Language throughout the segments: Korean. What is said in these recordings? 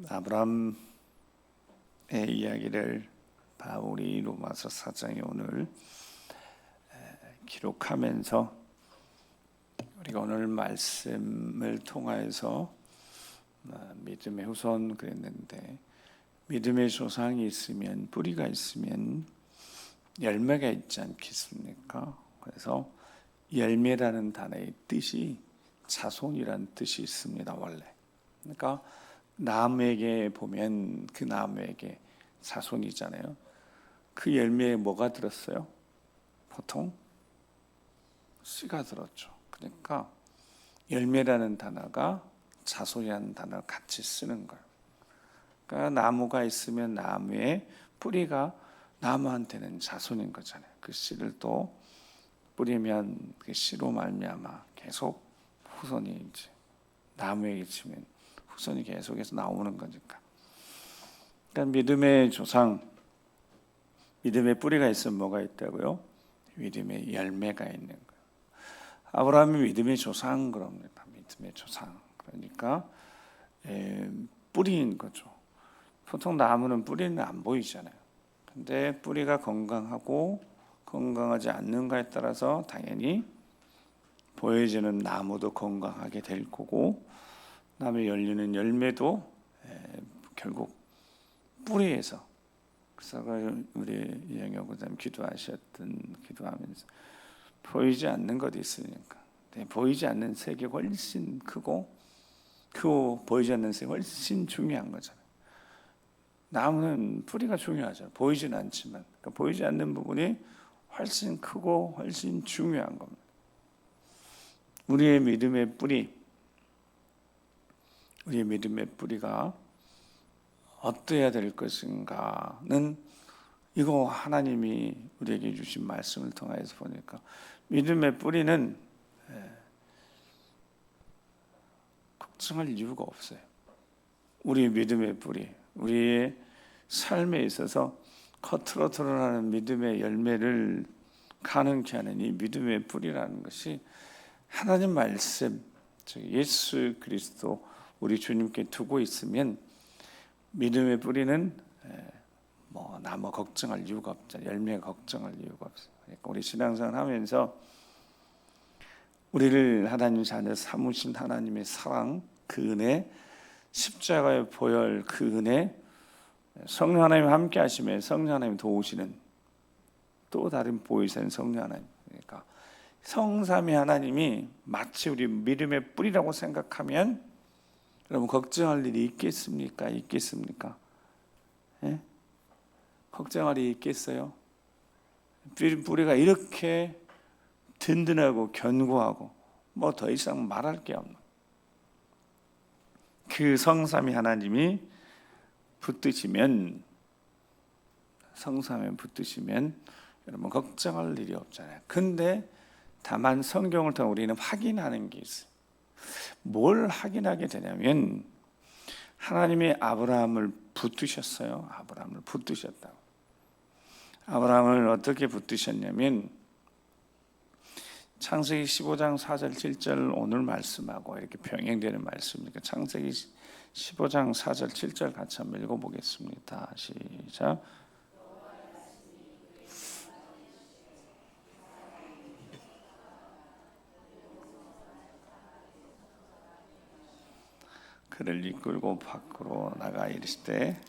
아브라함의 이야기를 바울이 로마서 4장에 오늘 기록하면서 우리가 오늘 말씀을 통하여서 믿음의 후손 그랬는데, 믿음의 조상이 있으면, 뿌리가 있으면 열매가 있지 않겠습니까? 그래서 열매라는 단어의 뜻이 자손이라는 뜻이 있습니다. 원래 그러니까 나무에게 보면 그 나무에게 자손이잖아요. 그 열매에 뭐가 들었어요? 보통 씨가 들었죠. 그러니까 열매라는 단어가 자손이라는 단어를 같이 쓰는 거예요. 그러니까 나무가 있으면 나무의 뿌리가 나무한테는 자손인 거잖아요. 그 씨를 또 뿌리면 그 씨로 말미암아 계속 후손이 이제 나무에게 치면 후손이 계속해서 나오는 거니까. 그러니까 믿음의 조상, 믿음의 뿌리가 있으면 뭐가 있다고요? 믿음의 열매가 있는 거예요. 아브라함이 믿음의 조상 그럽니다. 믿음의 조상. 그러니까 뿌리인 거죠. 보통 나무는 뿌리는 안 보이잖아요. 근데 뿌리가 건강하고 건강하지 않는가에 따라서 당연히 보여지는 나무도 건강하게 될 거고, 나무에 열리는 열매도 결국 뿌리에서. 그래서 우리 영역원장님 기도하면서 보이지 않는 것이 있으니까, 보이지 않는 세계가 훨씬 크고 그 보이지 않는 세계가 훨씬 중요한 거잖아요. 나무는 뿌리가 중요하죠. 보이지는 않지만 그러니까 보이지 않는 부분이 훨씬 크고 훨씬 중요한 겁니다. 우리의 믿음의 뿌리가 어떠해야 될 것인가는, 이거 하나님이 우리에게 주신 말씀을 통해서 보니까 믿음의 뿌리는 걱정할 이유가 없어요. 우리의 믿음의 뿌리, 우리의 삶에 있어서 겉으로 드러나는 믿음의 열매를 가능케 하는 이 믿음의 뿌리라는 것이 하나님 말씀, 즉 예수 그리스도 우리 주님께 두고 있으면 믿음의 뿌리는 나무 걱정할 이유가 없죠. 열매 걱정할 이유가 없어요. 그러니까 우리 신앙생활 하면서 우리를 하나님 자녀 삼으신 하나님의 사랑, 그 은혜, 십자가의 보혈, 그 은혜, 성령 하나님 함께 하시며 성령 하나님 도우시는 또 다른 보이신 성령 하나님, 그러니까 성삼위 하나님이 마치 우리 믿음의 뿌리라고 생각하면 여러분 걱정할 일이 있겠습니까? 예? 걱정할 일이 있겠어요? 뿌리가 이렇게 든든하고 견고하고 뭐 더 이상 말할 게 없는 그 성삼위 하나님이 성삼위 붙드시면 여러분 걱정할 일이 없잖아요. 근데 다만 성경을 통해 우리는 확인하는 게 있어요. 뭘 확인하게 되냐면 하나님이 아브라함을 붙드셨어요. 아브라함을 붙드셨다고. 아브라함을 어떻게 붙드셨냐면 창세기 15장 4절 7절 오늘 말씀하고 이렇게 병행되는 말씀이니까 창세기 15장 4절 7절 같이 한번 읽어보겠습니다. 시작. 그를 이끌고 밖으로 나가 이르시되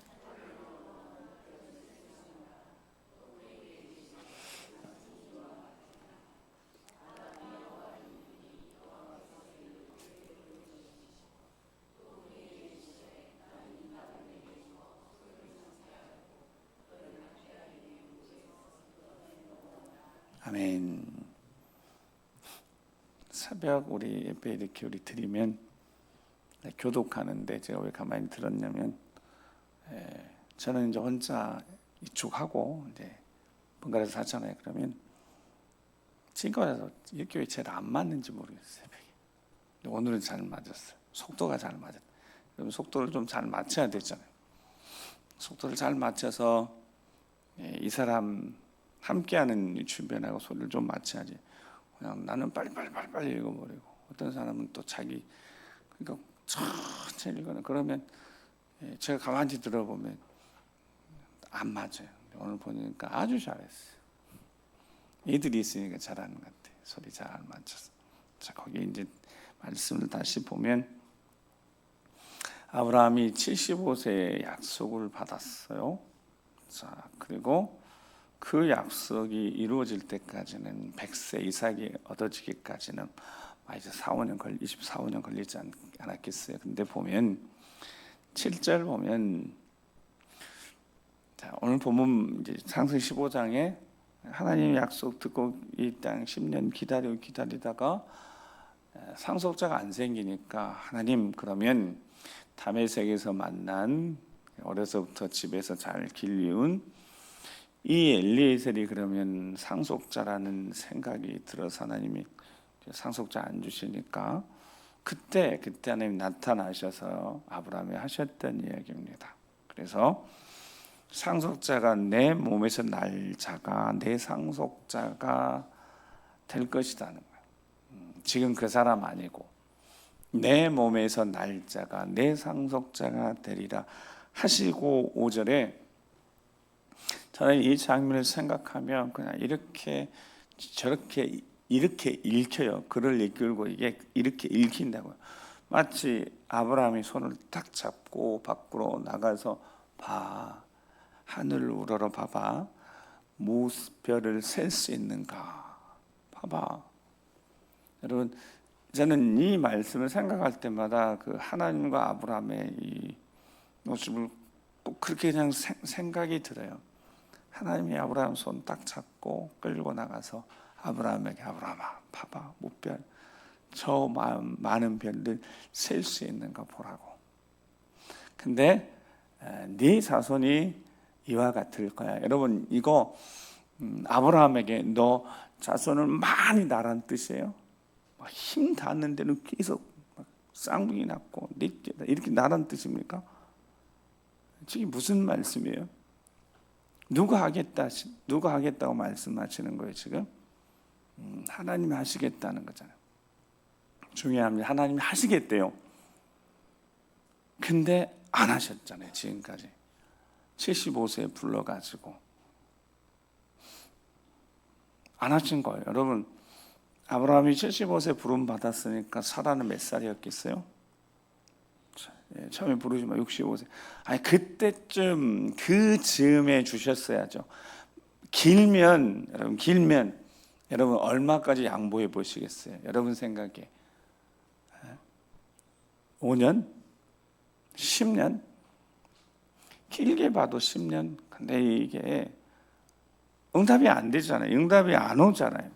아멘. 새벽 우리 예배 이렇게 우리 드리면 교독하는데 제가 왜 가만히 들었냐면 저는 이제 혼자 이축하고 이제 번갈아서 하잖아요. 그러면 지금까지 이렇게 왜 제일 안 맞는지 모르겠어요. 새벽에. 오늘은 잘 맞았어요. 속도가 잘 맞았어요. 그럼 속도를 좀 잘 맞춰야 되잖아요. 속도를 잘 맞춰서 이 사람 함께하는 주변하고 소리를 좀 맞춰야지. 그냥 나는 빨리 읽어버리고, 어떤 사람은 또 자기 그러니까 천천히 읽어요. 그러면 제가 가만히 들어보면 안 맞아요. 오늘 보니까 아주 잘했어요. 애들이 있으니까 잘하는 것 같아요. 소리 잘 맞춰서. 자, 거기 이제 말씀을 다시 보면 아브라함이 75세에 약속을 받았어요. 자, 그리고 그 약속이 이루어질 때까지는 100세 이삭이 얻어지기까지는 이제 24~25년 걸리지 않았겠어요. 근데 보면 7절 보면, 자, 오늘 보면 이제 창세기 15장에 하나님 약속 듣고 이 땅 10년 기다리다가 상속자가 안 생기니까 하나님, 그러면 다메섹에서 만난 어려서부터 집에서 잘 길리운 이 엘리에셀이 그러면 상속자라는 생각이 들어서 하나님이 상속자 안 주시니까 그때 하나님 나타나셔서 아브라함이 하셨던 이야기입니다. 그래서 상속자가 내 몸에서 날 자가 내 상속자가 될 것이라는 거예요. 지금 그 사람 아니고 내 몸에서 날 자가 내 상속자가 되리라 하시고 5절에 저는 이 장면을 생각하면 그냥 이렇게 저렇게 이렇게 읽혀요. 글을 이끌고 이게 이렇게 읽힌다고요. 마치 아브라함이 손을 딱 잡고 밖으로 나가서 봐, 하늘을 우러러 봐봐, 무별을 셀 수 있는가 봐봐. 여러분, 저는 이 말씀을 생각할 때마다 그 하나님과 아브라함의 이 모습을 꼭 그렇게 그냥 생각이 들어요. 하나님이 아브라함 손 딱 잡고 끌고 나가서 아브라함에게, 아브라함아 봐봐, 무별 저 많은 별들 셀 수 있는가 보라고. 근데 네 자손이 이와 같을 거야. 여러분, 이거 아브라함에게 너 자손을 많이 낳으란 뜻이에요. 힘 닿는 데는 계속 쌍둥이 낳고 이렇게 낳으란 뜻입니까? 지금 무슨 말씀이에요? 누가 하겠다고 말씀하시는 거예요 지금? 하나님이 하시겠다는 거잖아요. 중요합니다. 하나님이 하시겠대요. 근데 안 하셨잖아요. 지금까지 75세에 불러가지고 안 하신 거예요. 여러분, 아브라함이 75세 부름 받았으니까 사라는 몇 살이었겠어요? 처음에 부르지만 65세. 아니, 그때쯤 그 즈음에 주셨어야죠. 길면 여러분 얼마까지 양보해 보시겠어요? 여러분 생각에 5년? 10년? 길게 봐도 10년. 근데 이게 응답이 안 되잖아요. 응답이 안 오잖아요.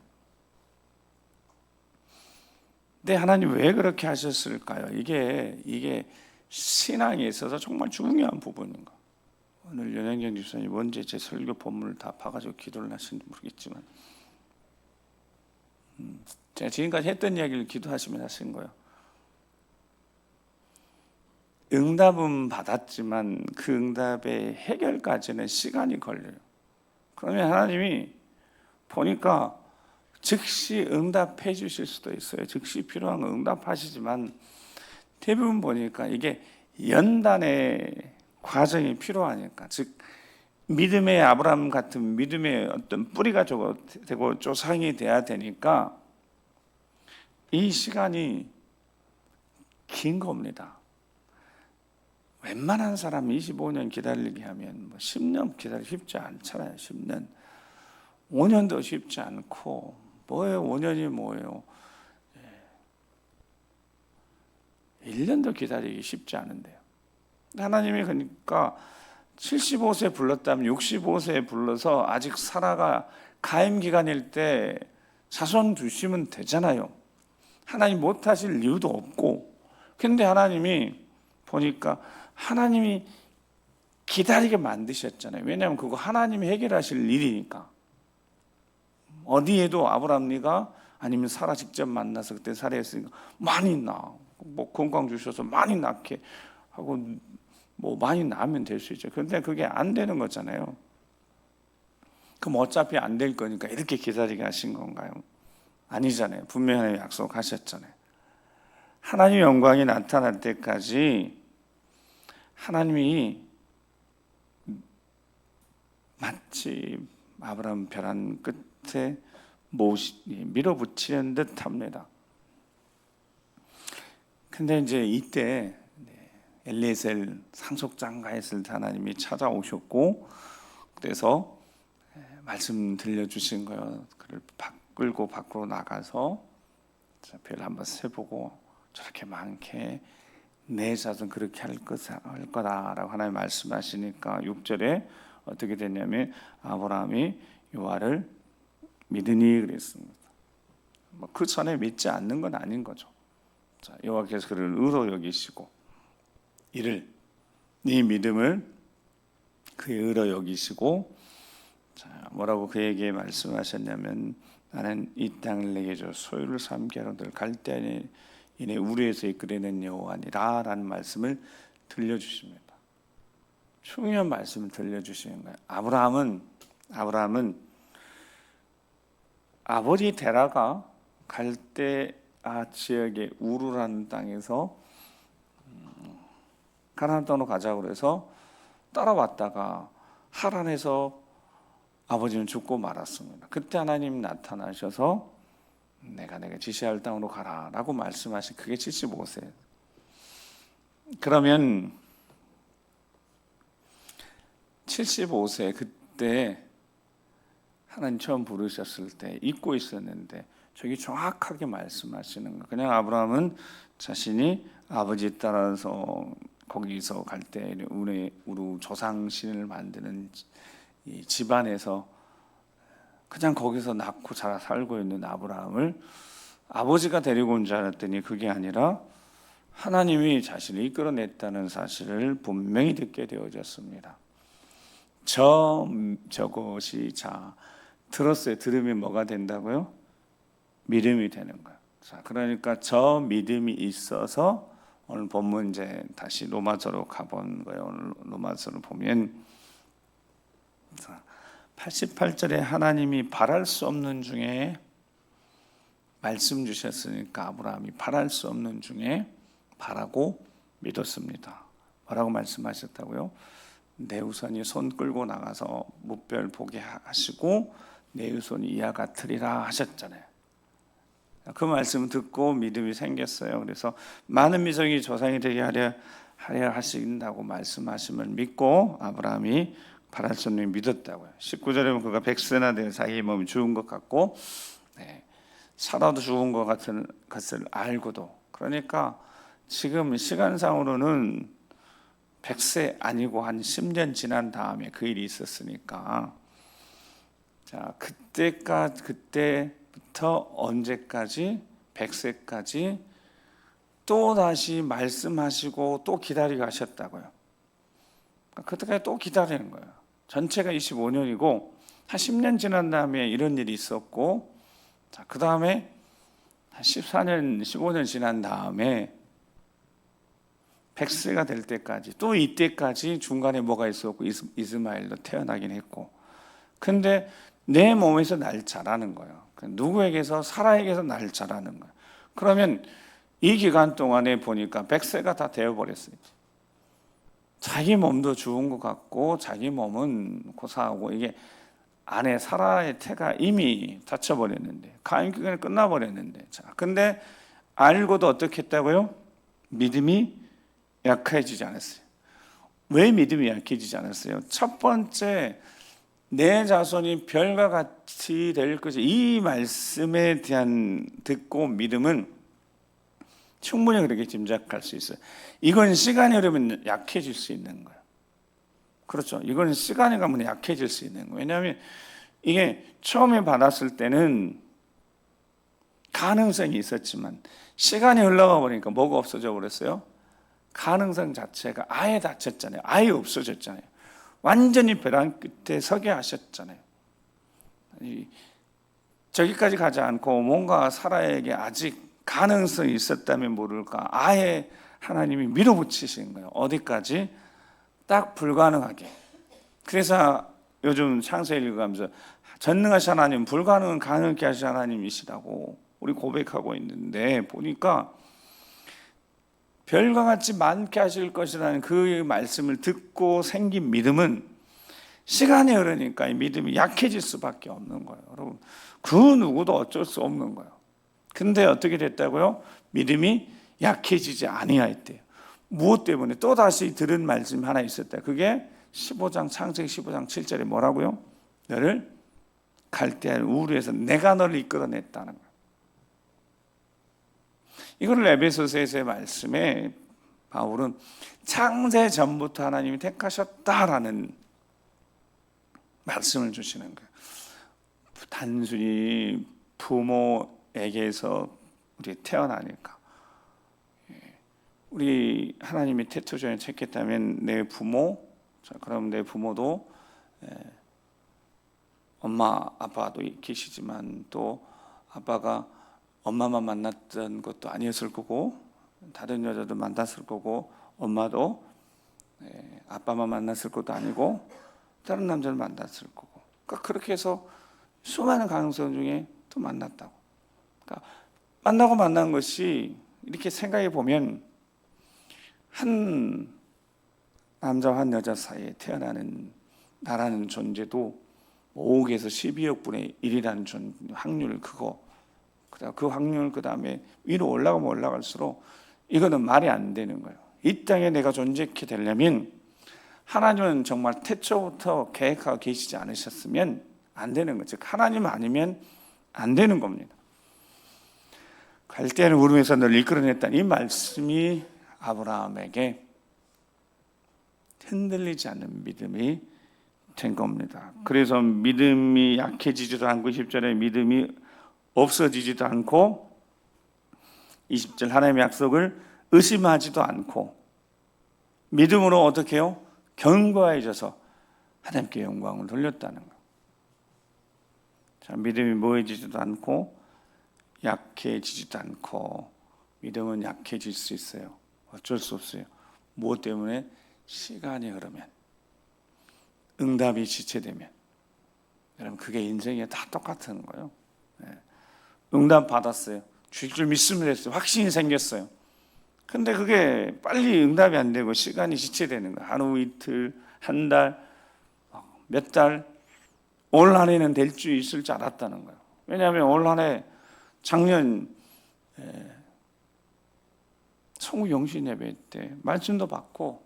근데 하나님 왜 그렇게 하셨을까요? 이게 신앙에 있어서 정말 중요한 부분인 거. 오늘 연영경 집사님 언제 제 설교 본문을 다 파가지고 기도를 하시는지 모르겠지만 제가 지금까지 했던 이야기를 기도하시면 하신 거예요. 응답은 받았지만 그 응답의 해결까지는 시간이 걸려요. 그러면 하나님이 보니까 즉시 응답해 주실 수도 있어요. 즉시 필요한 거 응답하시지만 대부분 보니까 이게 연단의 과정이 필요하니까, 즉 믿음의 아브라함 같은 믿음의 어떤 뿌리가 되고 조상이 돼야 되니까 이 시간이 긴 겁니다. 웬만한 사람 25년 기다리게 하면 10년 기다리기 쉽지 않잖아요. 10년, 5년도 쉽지 않고 뭐예요? 5년이 뭐예요? 1년도 기다리기 쉽지 않은데요. 하나님이 그러니까 75세 불렀다면 65세에 불러서 아직 사라가 가임 기간일 때 자손 두시면 되잖아요. 하나님 못하실 이유도 없고. 근데 하나님이 보니까 하나님이 기다리게 만드셨잖아요. 왜냐하면 그거 하나님이 해결하실 일이니까. 어디에도 아브라함 네가 아니면 사라 직접 만나서 그때 살해했으니까 많이 낳아, 뭐 건강 주셔서 많이 낳게 하고 뭐 많이 낳으면 될 수 있죠. 그런데 그게 안 되는 거잖아요. 그럼 어차피 안 될 거니까 이렇게 기다리게 하신 건가요? 아니잖아요. 분명히 약속하셨잖아요. 하나님의 영광이 나타날 때까지 하나님이 마치 아브라함 벼랑 끝에 밀어붙이는 듯 합니다. 근데 이제 이때 엘리에셀 상속장가 했을 때 하나님이 찾아오셨고, 그래서 말씀 들려주신 거예요. 그를 끌고 밖으로 나가서 별 한번 세보고 저렇게 많게 내 자손 그렇게 할 거다라고 하나님 말씀하시니까 6절에 어떻게 됐냐면 아브라함이 여호와를 믿으니 그랬습니다. 그 전에 믿지 않는 건 아닌 거죠. 자, 여호와께서 그를 의로 여기시고 이를 네 믿음을 그의 의로 여기시고, 자, 뭐라고 그에게 말씀하셨냐면 나는 이 땅을 내게 줘 소유를 삼게 하노들 갈대아니 이내 우리에서 이끌어낸 여호와니라 라는 말씀을 들려주십니다. 중요한 말씀을 들려주시는 거예요. 아브라함은 아버지 데라가 갈대아 지역의 우르라는 땅에서 가나안 땅으로 가자고 그래서 따라왔다가 하란에서 아버지는 죽고 말았습니다. 그때 하나님 나타나셔서 내가 지시할 땅으로 가라라고 말씀하신 그게 75세. 그러면 75세 그때 하나님 처음 부르셨을 때 잊고 있었는데 저기 정확하게 말씀하시는 거예요. 그냥 아브라함은 자신이 아버지 따라서 거기서 갈 때 우루 조상신을 만드는 이 집안에서 그냥 거기서 낳고 잘 살고 있는 아브라함을 아버지가 데리고 온 줄 알았더니 그게 아니라 하나님이 자신을 이끌어냈다는 사실을 분명히 듣게 되어졌습니다. 저것이 들었어요. 들으면 뭐가 된다고요? 믿음이 되는 거예요. 자, 그러니까 저 믿음이 있어서 오늘 본문 이제 다시 로마서로 가본 거예요. 오늘 로마서를 보면 88절에 하나님이 바랄 수 없는 중에 말씀 주셨으니까 아브라함이 바랄 수 없는 중에 바라고 믿었습니다. 뭐라고 말씀하셨다고요? 내 후손이 손 끌고 나가서 무별 보게 하시고 내 후손이 이와 같으리라 하셨잖아요. 그 말씀을 듣고 믿음이 생겼어요. 그래서 많은 민족이 조상이 되게 하려 하신다고 말씀하심을 믿고 아브라함이 바랄 수 없는 믿었다고요. 19절에 보면 그가 백세나 되어 자기 몸이 죽은 것 같고 살아도 죽은 것 같은 것을 알고도, 그러니까 지금 시간상으로는 100세 아니고 한 10년 지난 다음에 그 일이 있었으니까, 자, 그때부터 언제까지 100세까지 또 다시 말씀하시고 또 기다리고 하셨다고요. 그때까지 또 기다리는 거예요. 전체가 25년이고 한 10년 지난 다음에 이런 일이 있었고, 자, 그 다음에 한 14년 15년 지난 다음에 100세가 될 때까지, 또 이때까지 중간에 뭐가 있었고 이스마엘도 태어나긴 했고, 근데 내 몸에서 날 자라는 거예요. 누구에게서? 사라에게서 날 자라는 거예요. 그러면 이 기간 동안에 보니까 100세가 다 되어버렸어요. 자기 몸도 죽은 것 같고 자기 몸은 고사하고, 이게 안에 사라의 태가 이미 닫혀버렸는데 가임기간이 끝나버렸는데, 자, 근데 알고도 어떻게 했다고요? 믿음이 약해지지 않았어요. 왜 믿음이 약해지지 않았어요? 첫 번째, 내 자손이 별과 같이 될 것이, 이 말씀에 대한 듣고 믿음은 충분히 그렇게 짐작할 수 있어요. 이건 시간이 흐르면 약해질 수 있는 거예요. 그렇죠. 이건 시간이 가면 약해질 수 있는 거예요. 왜냐하면 이게 처음에 받았을 때는 가능성이 있었지만 시간이 흘러가 보니까 뭐가 없어져 버렸어요? 가능성 자체가 아예 닫혔잖아요. 아예 없어졌잖아요. 완전히 벼랑 끝에 서게 하셨잖아요. 저기까지 가지 않고 뭔가 사라에게 아직 가능성이 있었다면 모를까 아예 하나님이 밀어붙이신 거예요. 어디까지? 딱 불가능하게. 그래서 요즘 창세기 읽으면서 전능하신 하나님, 불가능은 가능하게 하신 하나님이시라고 우리 고백하고 있는데, 보니까 별과 같이 많게 하실 것이라는 그 말씀을 듣고 생긴 믿음은 시간이 흐르니까 이 믿음이 약해질 수밖에 없는 거예요. 여러분, 그 누구도 어쩔 수 없는 거예요. 근데 어떻게 됐다고요? 믿음이 약해지지 아니하였대요. 무엇 때문에? 또 다시 들은 말씀 하나 있었다. 그게 15장 창세기 15장 7절에 뭐라고요? 너를 갈대한 우르에서 내가 너를 이끌어냈다는 거예요. 이걸 에베소서에서의 말씀에 바울은 창세 전부터 하나님이 택하셨다라는 말씀을 주시는 거예요. 단순히 부모에게서 우리 태어나니까 우리 하나님이 태초전에 택했다면 내 부모, 자, 그럼 내 부모도 엄마 아빠도 계시지만 또 아빠가 엄마만 만났던 것도 아니었을 거고 다른 여자도 만났을 거고 엄마도 아빠만 만났을 것도 아니고 다른 남자를 만났을 거고, 그러니까 그렇게 해서 수많은 가능성 중에 또 만났다고. 그러니까 만나고 만난 것이 이렇게 생각해 보면 한 남자와 한 여자 사이에 태어나는 나라는 존재도 5억에서 12억 분의 1이라는 확률, 그 확률 그 다음에 위로 올라가면 올라갈수록 이거는 말이 안 되는 거예요. 이 땅에 내가 존재하게 되려면 하나님은 정말 태초부터 계획하고 계시지 않으셨으면 안 되는 거죠. 하나님 아니면 안 되는 겁니다. 갈대아는 우르에서 널 이끌어냈다는 이 말씀이 아브라함에게 흔들리지 않는 믿음이 된 겁니다. 그래서 믿음이 약해지지도 않고 10절에 믿음이 없어지지도 않고 20절 하나님의 약속을 의심하지도 않고 믿음으로 어떻게 해요? 견고해져서 하나님께 영광을 돌렸다는 거. 자, 믿음이 모여지지도 않고 약해지지도 않고, 믿음은 약해질 수 있어요. 어쩔 수 없어요. 무엇 때문에? 시간이 흐르면, 응답이 지체되면. 여러분, 그게 인생에 다 똑같은 거예요. 응답 받았어요. 주일 줄 믿습니다 했어요. 확신이 생겼어요. 근데 그게 빨리 응답이 안 되고 시간이 지체되는 거예요. 하루, 이틀, 한 달, 몇 달, 올 한해는 될 수 있을 줄 알았다는 거예요. 왜냐하면 올 한해 작년 성우 영신 예배 때 말씀도 받고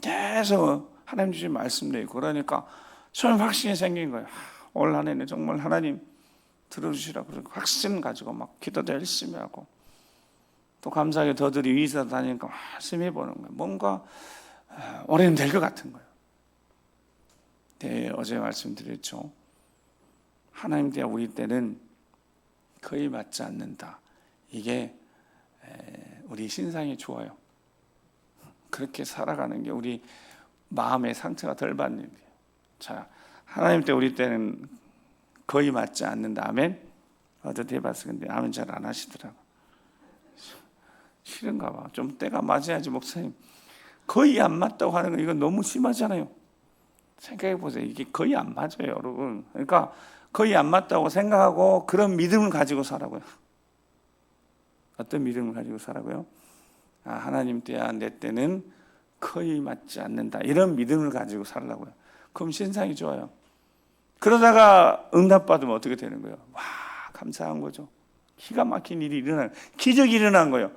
계속 하나님 주신 말씀도 있고 그러니까 처음 확신이 생긴 거예요. 올 한해는 정말 하나님 들어주시라고 그러고 확신 가지고 막 기도도 열심히 하고 또 감사하게 더들이 위에서 다니니까 말씀해 보는 거예요. 뭔가 올해는 될 것 같은 거예요. 네, 어제 말씀드렸죠. 하나님 때 우리 때는 거의 맞지 않는다. 이게 우리 신상이 좋아요. 그렇게 살아가는 게 우리 마음의 상처가 덜 받는 거예요. 자, 하나님 때 우리 때는 거의 맞지 않는다. 아멘. 어제도 해봤어. 근데 아멘 잘 안 하시더라고. 싫은가 봐. 좀 때가 맞아야지 목사님. 거의 안 맞다고 하는 거 이건 너무 심하잖아요. 생각해 보세요. 이게 거의 안 맞아요, 여러분. 그러니까 거의 안 맞다고 생각하고 그런 믿음을 가지고 살아고요. 어떤 믿음을 가지고 살아고요? 아, 하나님 때야 내 때는 거의 맞지 않는다. 이런 믿음을 가지고 살라고요. 그럼 신상이 좋아요. 그러다가 응답받으면 어떻게 되는 거예요? 와, 감사한 거죠. 기가 막힌 일이 일어나는, 기적이 일어난 거예요.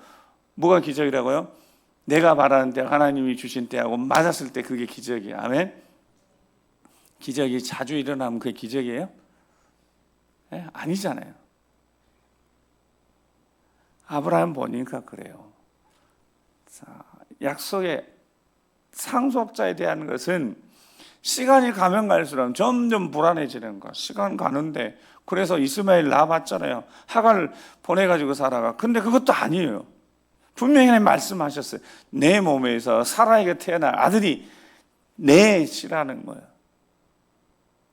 뭐가 기적이라고요? 내가 바라는 때 하나님이 주신 때하고 맞았을 때 그게 기적이에요. 아멘. 기적이 자주 일어나면 그게 기적이에요? 네? 아니잖아요. 아브라함 보니까 그래요. 자, 약속의 상속자에 대한 것은 시간이 가면 갈수록 점점 불안해지는 거야. 시간 가는데 그래서 이스마엘 낳아봤잖아요. 하갈을 보내가지고 살아가. 근데 그것도 아니에요. 분명히 하나님 말씀하셨어요. 내 몸에서 사라에게 태어날 아들이 내 씨라는 거예요.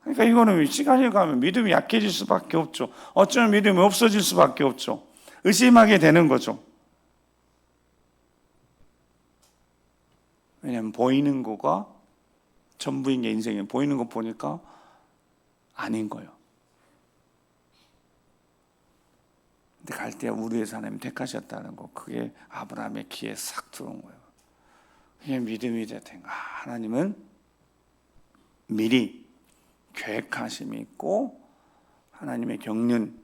그러니까 이거는 시간이 가면 믿음이 약해질 수밖에 없죠. 어쩌면 믿음이 없어질 수밖에 없죠. 의심하게 되는 거죠. 왜냐하면 보이는 거가 전부인 게 인생에 보이는 거 보니까 아닌 거예요. 갈대아 우르에서 하나님 택하셨다는 거, 그게 아브라함의 귀에 싹 들어온 거예요. 그게 믿음이 됐던 거. 하나님은 미리 계획하심이 있고 하나님의 경륜,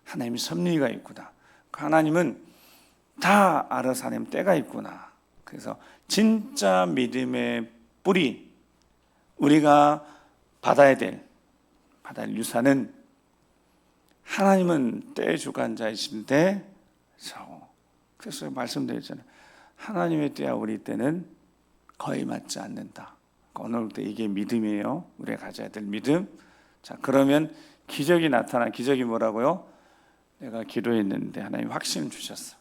하나님의 섭리가 있구나. 하나님은 다 알아서 하나님 때가 있구나. 그래서 진짜 믿음의 뿌리, 우리가 받아야 될 유산은, 하나님은 때의 주관자이신데, 그래서 말씀드렸잖아요. 하나님의 때와 우리 때는 거의 맞지 않는다. 오늘부터 이게 믿음이에요. 우리가 가져야 될 믿음. 자, 그러면 기적이 나타나. 기적이 뭐라고요? 내가 기도했는데 하나님 확신을 주셨어.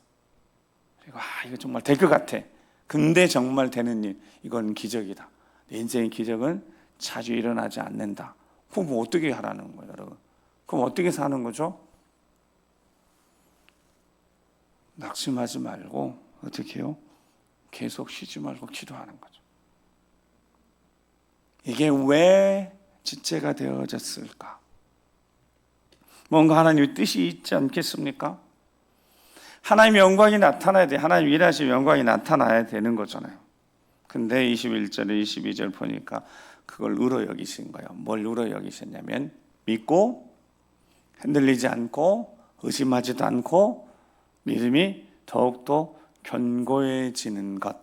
그리고 이거 정말 될 것 같아. 근데 정말 되는 일, 이건 기적이다. 내 인생의 기적은 자주 일어나지 않는다. 그럼 어떻게 하라는 거예요, 여러분? 그럼 어떻게 사는 거죠? 낙심하지 말고 어떻게 해요? 계속 쉬지 말고 기도하는 거죠. 이게 왜 지체가 되어졌을까? 뭔가 하나님의 뜻이 있지 않겠습니까? 하나님의 영광이 나타나야 돼. 하나님 일하신 영광이 나타나야 되는 거잖아요. 근데 21절에 22절 보니까 그걸 의로 여기신 거예요. 뭘 의로 여기셨냐면, 믿고 흔들리지 않고 의심하지도 않고 믿음이 더욱더 견고해지는 것,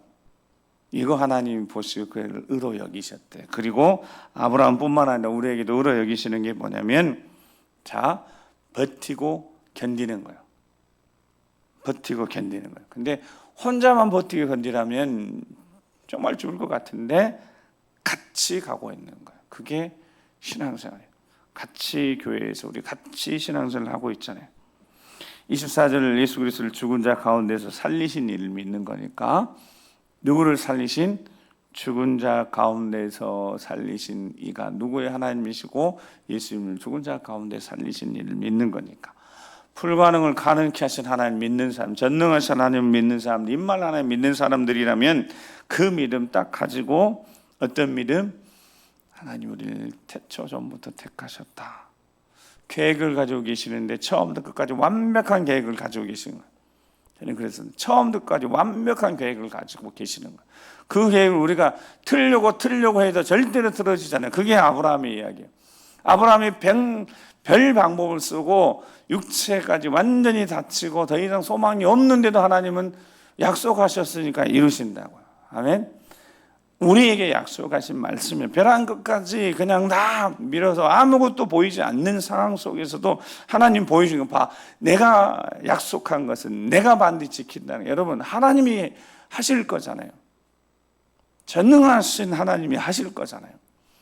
이거 하나님이 보시고 그를 의로 여기셨대. 그리고 아브라함뿐만 아니라 우리에게도 의로 여기시는 게 뭐냐면, 자, 버티고 견디는 거예요. 버티고 견디는 거예요. 근데 혼자만 버티고 견디라면 정말 죽을 것 같은데 같이 가고 있는 거예요. 그게 신앙생활이에요. 같이 교회에서 우리 같이 신앙생활을 하고 있잖아요. 24절 예수 그리스도를 죽은 자 가운데서 살리신 이를 믿는 거니까, 누구를 살리신? 죽은 자 가운데서 살리신 이가 누구의 하나님이시고 예수님을 죽은 자 가운데 살리신 이를 믿는 거니까, 불가능을 가능케 하신 하나님 믿는 사람, 전능하신 하나님 믿는 사람, 임말 하나님 믿는 사람들이라면 그 믿음 딱 가지고, 어떤 믿음? 하나님 우리를 태초 전부터 택하셨다. 계획을 가지고 계시는데 처음부터 끝까지 완벽한 계획을 가지고 계시는 거예요. 저는 그래서 처음부터 끝까지 완벽한 계획을 가지고 계시는 거예요. 그 계획을 우리가 틀려고 해도 절대로 틀어지잖아요. 그게 아브라함의 이야기예요. 아브라함이 별 방법을 쓰고 육체까지 완전히 다치고 더 이상 소망이 없는데도 하나님은 약속하셨으니까 이루신다고요. 아멘. 우리에게 약속하신 말씀을 벼랑 끝까지 그냥 다 밀어서 아무것도 보이지 않는 상황 속에서도 하나님 보여주는 거 봐. 내가 약속한 것은 내가 반드시 지킨다는 거. 여러분, 하나님이 하실 거잖아요. 전능하신 하나님이 하실 거잖아요.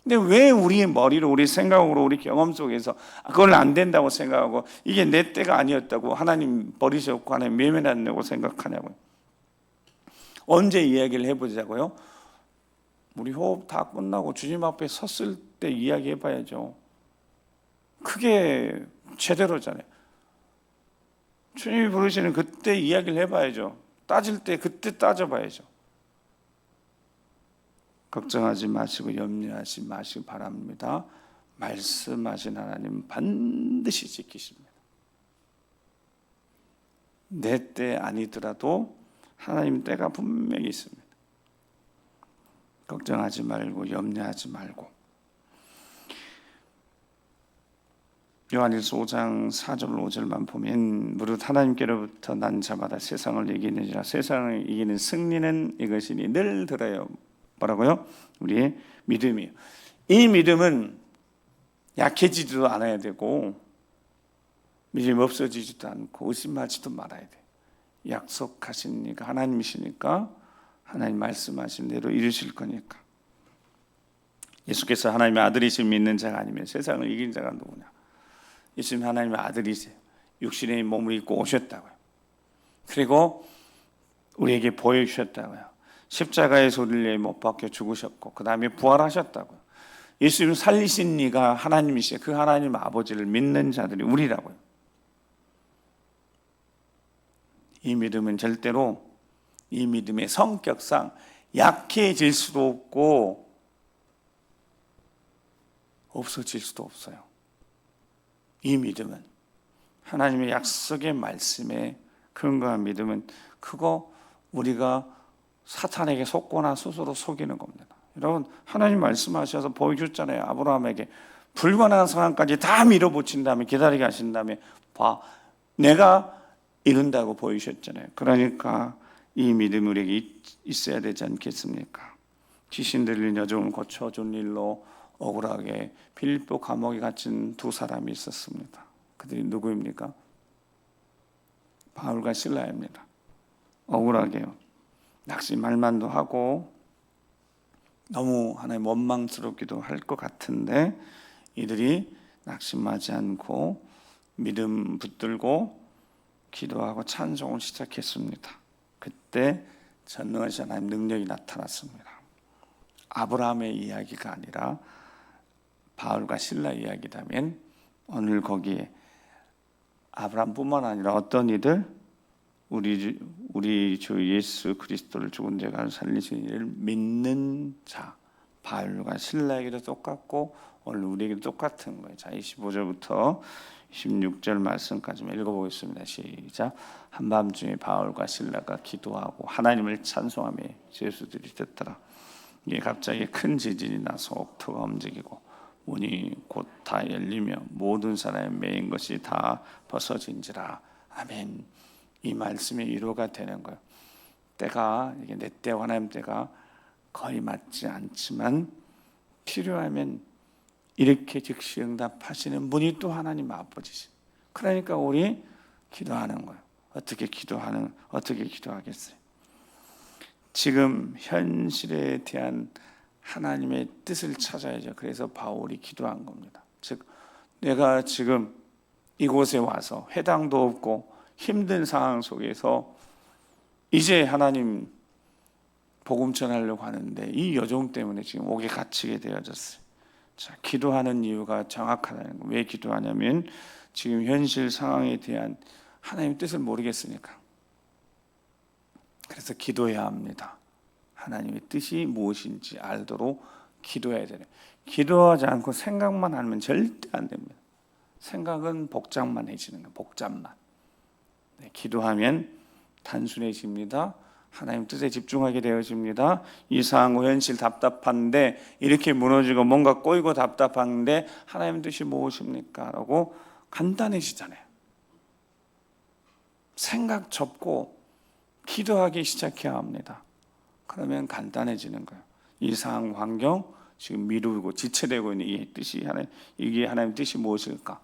근데 왜 우리 머리로, 우리 생각으로, 우리 경험 속에서 그걸 안 된다고 생각하고, 이게 내 때가 아니었다고, 하나님 버리셨고 하나님 외면한다고 생각하냐고요. 언제 이야기를 해보자고요? 우리 호흡 다 끝나고 주님 앞에 섰을 때 이야기해봐야죠. 그게 제대로잖아요. 주님이 부르시는 그때 이야기를 해봐야죠. 따질 때 그때 따져봐야죠. 걱정하지 마시고 염려하지 마시기 바랍니다. 말씀하신 하나님 반드시 지키십니다. 내 때 아니더라도 하나님 때가 분명히 있습니다. 걱정하지 말고 염려하지 말고. 요한일서 5장 4절 5절만 보면, 무릇 하나님께로부터 난 자마다 세상을 이기느니라. 세상을 이기는 승리는 이것이니. 늘 들어요. 뭐라고요? 우리의 믿음이에요. 이 믿음은 약해지지도 않아야 되고 믿음이 없어지지도 않고 의심하지도 말아야 돼. 약속하신 이가 하나님이시니까 하나님 말씀하신 대로 이루실 거니까. 예수께서 하나님의 아들이신 믿는 자가 아니면 세상을 이긴 자가 누구냐? 예수님 하나님의 아들이세요. 육신의 몸을 입고 오셨다고요. 그리고 우리에게 보여주셨다고요. 십자가의 소리를 못 박혀 죽으셨고 그 다음에 부활하셨다고요. 예수님 살리신 이가 하나님이시죠. 그 하나님 아버지를 믿는 자들이 우리라고요. 이 믿음은 절대로, 이 믿음의 성격상 약해질 수도 없고 없어질 수도 없어요. 이 믿음은 하나님의 약속의 말씀에 근거한 믿음은 그거 우리가 사탄에게 속거나 스스로 속이는 겁니다. 여러분, 하나님 말씀하셔서 보여줬잖아요. 아브라함에게 불가능한 상황까지 다 밀어붙인 다음에 기다리게 하신 다음에 봐, 내가 이룬다고 보이셨잖아요. 그러니까 이 믿음이 우리에게 있어야 되지 않겠습니까? 귀신 들린 여종을 고쳐준 일로 억울하게 빌립보 감옥에 갇힌 두 사람이 있었습니다. 그들이 누구입니까? 바울과 실라입니다. 억울하게요. 낙심할만도 하고 너무 하나님 원망스럽기도 할 것 같은데 이들이 낙심하지 않고 믿음 붙들고 기도하고 찬송을 시작했습니다. 그때 전능하신 하나님 능력이 나타났습니다. 아브라함의 이야기가 아니라 바울과 실라 이야기라면 오늘 거기에 아브라함뿐만 아니라 어떤 이들 우리 주 예수 그리스도를 죽은 자 가운데 살리신 이를 믿는 자 바울과 실라에게도 똑같고 오늘 우리에게도 똑같은 거예요. 자, 25절부터 16절 말씀까지 읽어보겠습니다. 시작. 한밤중에 바울과 실라가 기도하고 하나님을 찬송하며 제수들이 듣더라. 이게 갑자기 큰 지진이 나서 옥토가 움직이고 문이 곧 다 열리며 모든 사람의 매인 것이 다 벗어진지라. 아멘. 이 말씀이 위로가 되는 거예요. 때가 이게 내 때와 하나님 때가 거의 맞지 않지만 필요하면 이렇게 즉시 응답하시는 분이 또 하나님 아버지시. 그러니까 우리 기도하는 거예요. 어떻게 기도하겠어요? 지금 현실에 대한 하나님의 뜻을 찾아야죠. 그래서 바울이 기도한 겁니다. 즉 내가 지금 이곳에 와서 회당도 없고 힘든 상황 속에서 이제 하나님 복음 전하려고 하는데 이 여종 때문에 지금 옥에 갇히게 되어졌어요. 자, 기도하는 이유가 정확하다는 거예요. 왜 기도하냐면 지금 현실 상황에 대한 하나님의 뜻을 모르겠으니까. 그래서 기도해야 합니다. 하나님의 뜻이 무엇인지 알도록 기도해야 돼요. 기도하지 않고 생각만 하면 절대 안 됩니다. 생각은 복잡만 해지는 거예요. 복잡만. 네, 기도하면 단순해집니다. 하나님 뜻에 집중하게 되어집니다. 이 상황 현실 답답한데 이렇게 무너지고 뭔가 꼬이고 답답한데 하나님 뜻이 무엇입니까? 라고 간단해지잖아요. 생각 접고 기도하기 시작해야 합니다. 그러면 간단해지는 거예요. 이 상황 환경 지금 미루고 지체되고 있는 이게 하나님 뜻이 무엇일까?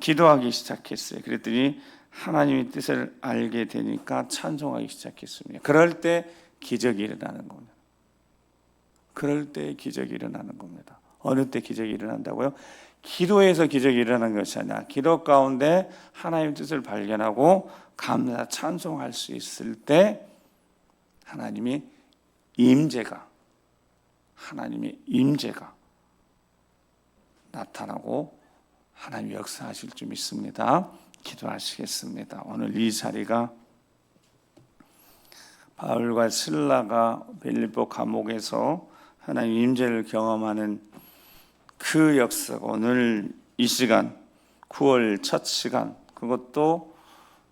기도하기 시작했어요. 그랬더니 하나님의 뜻을 알게 되니까 찬송하기 시작했습니다. 그럴 때 기적이 일어나는 겁니다. 그럴 때 기적이 일어나는 겁니다. 어느 때 기적이 일어난다고요? 기도에서 기적이 일어나는 것이 아니라 기도 가운데 하나님의 뜻을 발견하고 감사 찬송할 수 있을 때 하나님의 임재가 나타나고 하나님 역사하실 줄 믿습니다. 기도하시겠습니다. 오늘 이 자리가 바울과 실라가 빌립보 감옥에서 하나님 임재를 경험하는 그 역사가 오늘 이 시간 9월 첫 시간 그것도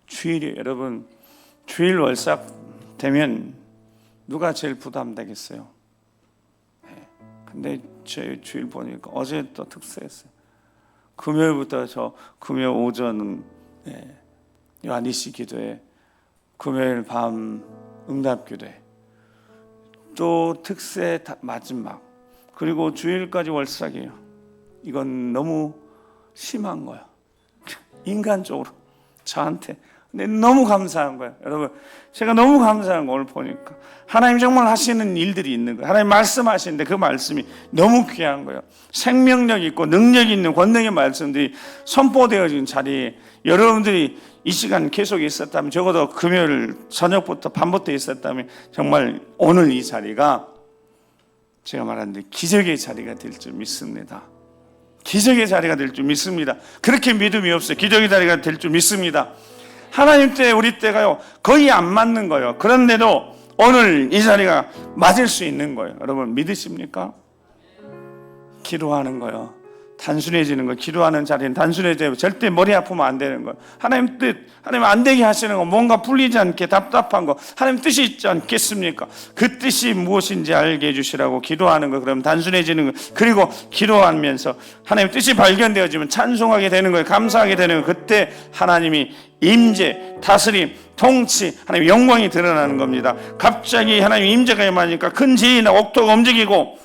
주일이에요. 여러분 주일 월삭 되면 누가 제일 부담되겠어요? 네. 근데 제 주일 보니까 어제 또 특수했어요. 금요일부터 저 금요일 오전 요한이시 기도회, 금요일 밤 응답 기도회, 또 특세 마지막, 그리고 주일까지 월삭이에요. 이건 너무 심한 거예요. 인간적으로 저한테. 근데 너무 감사한 거예요. 여러분 제가 너무 감사한 거 오늘 보니까 하나님 정말 하시는 일들이 있는 거예요. 하나님 말씀하시는데 그 말씀이 너무 귀한 거예요. 생명력 있고 능력 있는 권능의 말씀들이 선포되어진 자리에 여러분들이 이 시간 계속 있었다면 적어도 금요일 저녁부터 밤부터 있었다면 정말 오늘 이 자리가 제가 말한 대로 기적의 자리가 될 줄 믿습니다. 기적의 자리가 될 줄 믿습니다. 그렇게 믿음이 없어요. 기적의 자리가 될 줄 믿습니다. 하나님 때 우리 때가요 거의 안 맞는 거예요. 그런데도 오늘 이 자리가 맞을 수 있는 거예요. 여러분 믿으십니까? 기도하는 거예요. 단순해지는 거, 기도하는 자리는 단순해지고 절대 머리 아프면 안 되는 거, 하나님 뜻, 하나님 안 되게 하시는 거, 뭔가 풀리지 않게 답답한 거, 하나님 뜻이 있지 않겠습니까? 그 뜻이 무엇인지 알게 해주시라고 기도하는 거, 그럼 단순해지는 거. 그리고 기도하면서 하나님 뜻이 발견되어지면 찬송하게 되는 거예요. 감사하게 되는 거예요. 그때 하나님이 임재, 다스림, 통치, 하나님 영광이 드러나는 겁니다. 갑자기 하나님 임재가 임하니까 큰 지혜나 옥토가 움직이고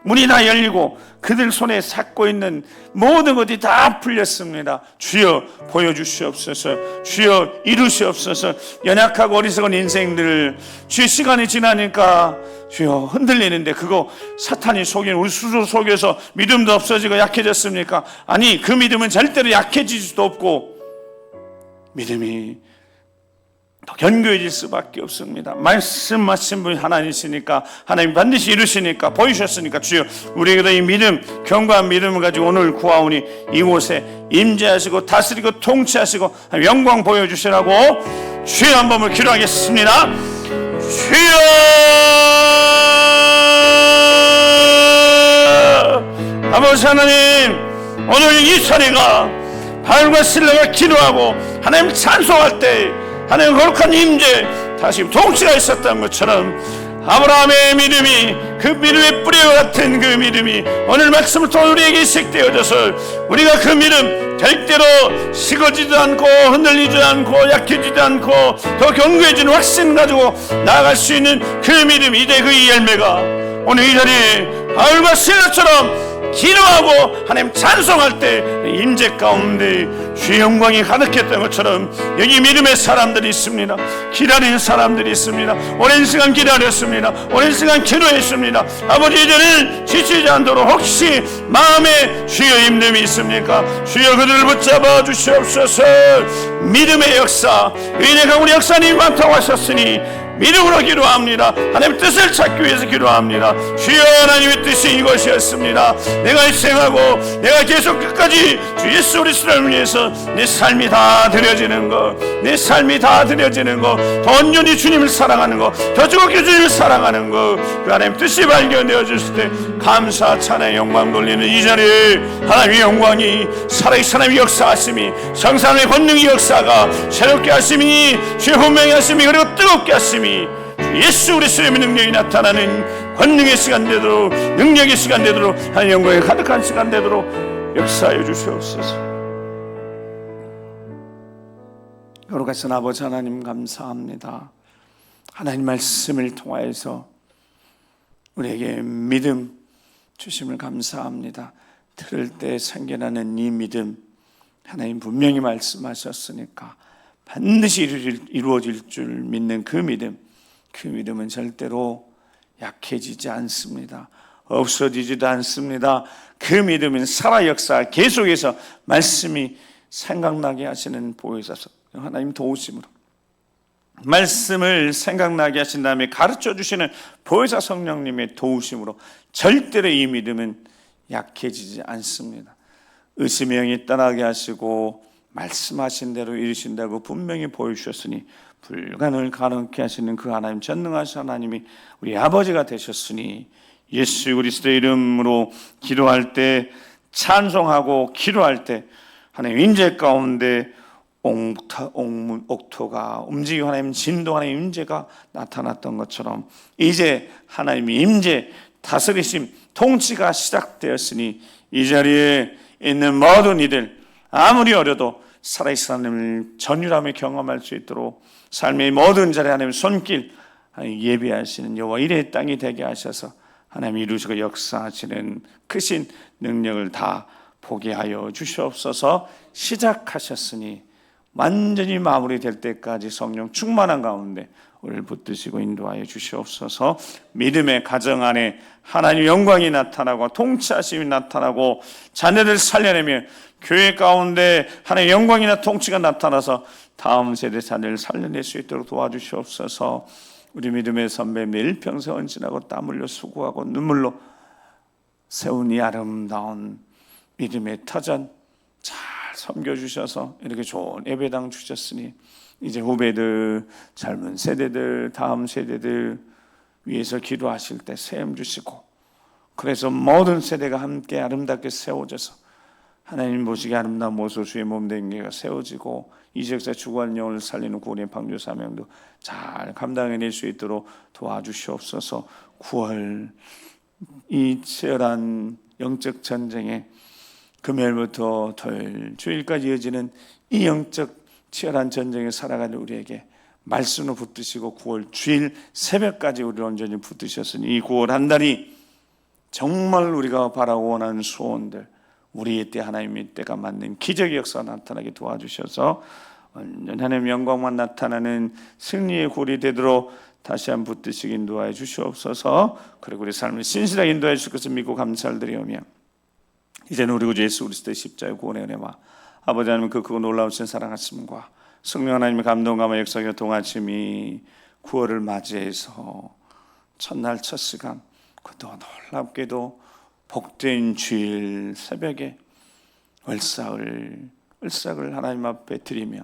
문이 다 열리고 그들 손에 삭고 있는 모든 것이 다 풀렸습니다. 주여 보여주시옵소서. 주여 이루시옵소서. 연약하고 어리석은 인생들, 주의 시간이 지나니까 주여 흔들리는데 그거 사탄이 속인 우리 스스로 속여서 믿음도 없어지고 약해졌습니까? 아니, 그 믿음은 절대로 약해질 수도 없고 믿음이 더 견고해질 수밖에 없습니다. 말씀하신 분이 하나님이시니까, 하나님 반드시 이루시니까, 보이셨으니까 주여 우리에게도 이 믿음, 견고한 믿음을 가지고 오늘 구하오니 이곳에 임재하시고 다스리고 통치하시고 영광 보여주시라고 주여 한 번을 기도하겠습니다. 주여 아버지 하나님, 오늘 이 자리가 바울과 실라가 기도하고 하나님 찬송할 때 하나님 거룩한 임재, 다시 통치가 있었던 것처럼 아브라함의 믿음이, 그 믿음의 뿌리와 같은 그 믿음이 오늘 말씀을 통해 우리에게 이식되어져서 우리가 그 믿음 절대로 식어지도 않고 흔들리지 않고 약해지지 않고 더 견고해지는 확신 가지고 나아갈 수 있는 그 믿음, 이제 그 열매가 오늘 이 자리에 바울과 실라처럼 기도하고 하나님 찬송할 때 임재 가운데 주의 영광이 가득했던 것처럼 여기 믿음의 사람들이 있습니다. 기다리는 사람들이 있습니다. 오랜 시간 기다렸습니다. 오랜 시간 기도했습니다. 아버지, 이제는 지치지 않도록 혹시 마음에 주의 임됨이 있습니까? 주여 그들을 붙잡아 주시옵소서. 믿음의 역사, 의인의 강우리 역사님 많다고 하셨으니 믿음으로 기도합니다. 하나님의 뜻을 찾기 위해서 기도합니다. 주여 하나님의 뜻이 이것이었습니다. 내가 희생하고 내가 계속 끝까지 주 예수 그리스도를 위해서 내 삶이 다 드려지는 것, 내 삶이 다 드려지는 것, 더 온전히 주님을 사랑하는 것, 더 즐겁게 주님을 사랑하는 것, 그 하나님의 뜻이 발견되어졌을 때 감사, 찬양, 영광 돌리는 이 자리에 하나님의 영광이 살아계신 하나님의 역사하심이, 성삼의 권능의 역사가 새롭게 하심이, 주의 분명히 하심이, 그리고 뜨겁게 하심이, 예수 그리스도의 능력이 나타나는 권능의 시간 되도록, 능력의 시간 되도록, 하나님 영광에 가득한 시간 되도록 역사해 주시옵소서. 거룩하신 아버지 하나님 감사합니다. 하나님 말씀을 통하여서 우리에게 믿음 주심을 감사합니다. 들을 때 생겨나는 이 믿음, 하나님 분명히 말씀하셨으니까 반드시 이루어질 줄 믿는 그 믿음, 그 믿음은 절대로 약해지지 않습니다. 없어지지도 않습니다. 그 믿음은 살아 역사 계속해서 말씀이 생각나게 하시는 보혜사서 하나님 도우심으로 말씀을 생각나게 하신 다음에 가르쳐 주시는 보혜사 성령님의 도우심으로 절대로 이 믿음은 약해지지 않습니다. 의심의 영이 떠나게 하시고 말씀하신 대로 이루신다고 분명히 보여주셨으니 불가능을 가능케 하시는 그 하나님, 전능하신 하나님이 우리 아버지가 되셨으니 예수 그리스도의 이름으로 기도할 때, 찬송하고 기도할 때 하나님 임재 가운데 옥토가 움직이고 하나님 진도, 하나님 임재가 나타났던 것처럼 이제 하나님의 임재, 다스리심, 통치가 시작되었으니 이 자리에 있는 모든 이들 아무리 어려도 살아계신 하나님을 전율하며 경험할 수 있도록 삶의 모든 자리에 하나님 손길 예비하시는 여호와 이레의 땅이 되게 하셔서 하나님 이루시고 역사하시는 크신 능력을 다 보게 하여 주시옵소서. 시작하셨으니 완전히 마무리될 때까지 성령 충만한 가운데 우리를 붙드시고 인도하여 주시옵소서. 믿음의 가정 안에 하나님 영광이 나타나고 통치하심이 나타나고 자녀들 살려내며 교회 가운데 하나님의 영광이나 통치가 나타나서 다음 세대 자녀를 살려낼 수 있도록 도와주시옵소서. 우리 믿음의 선배 매일 평생 헌신하고 땀 흘려 수고하고 눈물로 세운 이 아름다운 믿음의 터전 잘 섬겨주셔서 이렇게 좋은 예배당 주셨으니 이제 후배들, 젊은 세대들, 다음 세대들 위해서 기도하실 때 세움 주시고, 그래서 모든 세대가 함께 아름답게 세워져서 하나님 보시기에 아름다운 모습 주의 몸된 교회가 세워지고 이 지역사회 죽어가는 영혼을 살리는 구원의 방주 사명도 잘 감당해낼 수 있도록 도와주시옵소서. 9월 이 치열한 영적 전쟁에 금요일부터 토요일, 주일까지 이어지는 이 영적 치열한 전쟁에 살아가는 우리에게 말씀으로 붙드시고 9월 주일 새벽까지 우리를 온전히 붙드셨으니 이 9월 한 달이 정말 우리가 바라고 원하는 소원들, 우리의 때 하나님의 때가 맞는 기적의 역사가 나타나게 도와주셔서 온전히 하나님의 영광만 나타나는 승리의 골이 되도록 다시 한번 붙드시기 인도하여 주시옵소서. 그리고 우리 삶을 신실하게 인도하여 주실 것을 믿고 감사를 드리오며 이제는 우리 구주 예수 그리스도의 십자가의 구원의 은혜와 아버지 하나님 그 크고 놀라우신 사랑하심과 성령 하나님의 감동감과 역사가 동하심이 9월을 맞이해서 첫날 첫 시간 그것도 놀랍게도 복된 주일 새벽에 을삭을 하나님 앞에 드리며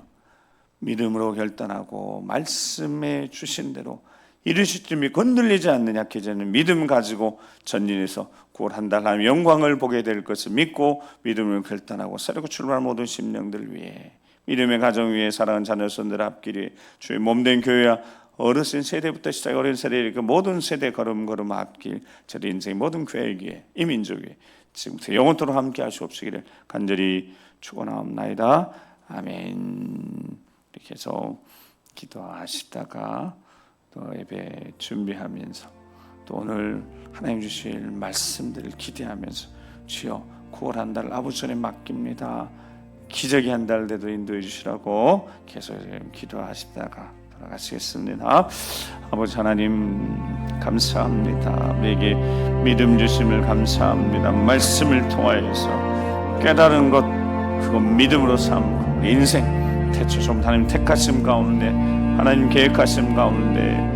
믿음으로 결단하고 말씀에 주신 대로 이루실 줄이 건들리지 않는 약해지는 믿음 가지고 전진해서 9월 한 달 하나님의 영광을 보게 될 것을 믿고 믿음을 결단하고 새롭게 출발한 모든 심령들 위해 믿음의 가정 위에 사랑하는 자녀손들 앞길에 주의 몸된 교회와 어르신 세대부터 시작해 어린 세대 그 모든 세대 걸음걸음 앞길 저희 인생의 모든 교회에 이 민족에 지금부터 영원토록 함께 하시옵시기를 간절히 축원하옵나이다. 아멘. 이렇게 해서 기도하시다가 또 예배 준비하면서 또 오늘 하나님 주실 말씀들을 기대하면서 주여 9월 한 달 아버지 손에 맡깁니다. 기적이 한 달 돼도 인도해 주시라고 계속 기도하시다가 돌아가시겠습니다. 아버지 하나님 감사합니다. 우리에게 믿음 주심을 감사합니다. 말씀을 통하여서 깨달은 것 그거 믿음으로 삼고 인생 대처 좀 하나님 택하심 가운데 하나님 계획하심 가운데